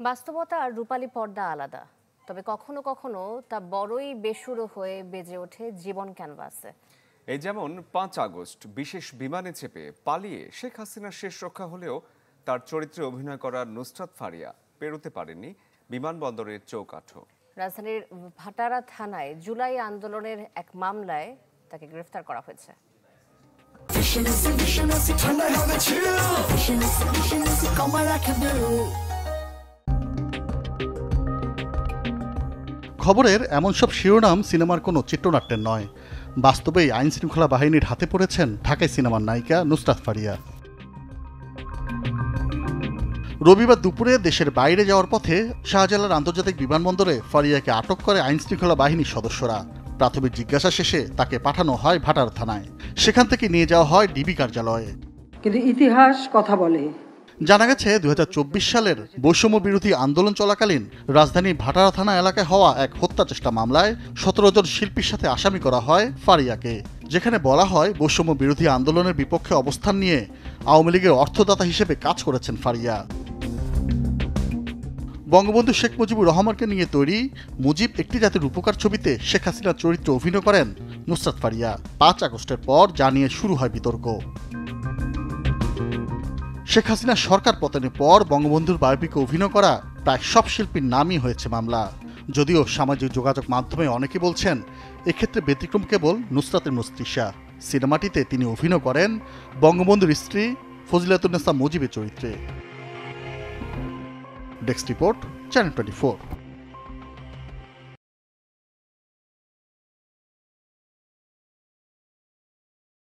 বাস্তবতা আর রূপালী পর্দা আলাদা, তবে কখনো কখনো তা বড়ই বেসুরো হয়ে বেজে ওঠে জীবন ক্যানভাসে। এই যেমন ৫ আগস্ট বিশেষ বিমানে চেপে পালিয়ে শেখ হাসিনার শেষ রক্ষা হলেও তার চরিত্রে অভিনয় করা নুসরাত ফারিয়া পেরোতে পারেননি বিমানবন্দরের চৌকাঠও। রাজধানীর ভাটারা থানায় জুলাই আন্দোলনের এক মামলায় তাকে গ্রেফতার করা হয়েছে। খবরের এমন সব শিরোনাম সিনেমার কোনো চিত্রনাট্যের নয়, বাস্তবেই আইন শৃঙ্খলা বাহিনীর হাতে পড়েছেন ঢাকাই সিনেমার নায়িকা নুসরাত ফারিয়া। রবিবার দুপুরে দেশের বাইরে যাওয়ার পথে শাহজালাল আন্তর্জাতিক বিমানবন্দরে ফারিয়াকে আটক করে আইন শৃঙ্খলা বাহিনীর সদস্যরা। প্রাথমিক জিজ্ঞাসা শেষে তাকে পাঠানো হয় ভাটারা থানায়, সেখান থেকে নিয়ে যাওয়া হয় ডিবি কার্যালয়ে। কিন্তু ইতিহাস কথা বলে। জানা গেছে ২০২৪ সালের বৈষম্য বিরোধী আন্দোলন চলাকালীন রাজধানীর ভাটারা থানা এলাকায় হওয়া এক হত্যা চেষ্টা মামলায় ১৭ জন শিল্পীর সাথে আসামি করা হয় ফারিয়াকে, যেখানে বলা হয় বৈষম্য বিরোধী আন্দোলনের বিপক্ষে অবস্থান নিয়ে আওয়ামী লীগের অর্থদাতা হিসেবে কাজ করেছেন ফারিয়া। বঙ্গবন্ধু শেখ মুজিবুর রহমানকে নিয়ে তৈরি মুজিব একটি জাতির উপকার ছবিতে শেখ হাসিনার চরিত্রে অভিনয় করেন নুসরাত ফারিয়া। ৫ আগস্টের পর যা নিয়ে শুরু হয় বিতর্ক। শেখ হাসিনার সরকার পতনের পর বঙ্গবন্ধুর বায়োপিকে অভিনয় করা প্রায় সব শিল্পীর নামই হয়েছে মামলা। যদিও সামাজিক যোগাযোগ মাধ্যমে অনেকে বলছেন এক্ষেত্রে ব্যতিক্রম কেবল নুসরাতের মুস্তিশা। সিনেমাটিতে তিনি অভিনয় করেন বঙ্গবন্ধুর স্ত্রী ফজিলাতুন্নেসা মুজিবের চরিত্রে। Desk report, channel 24।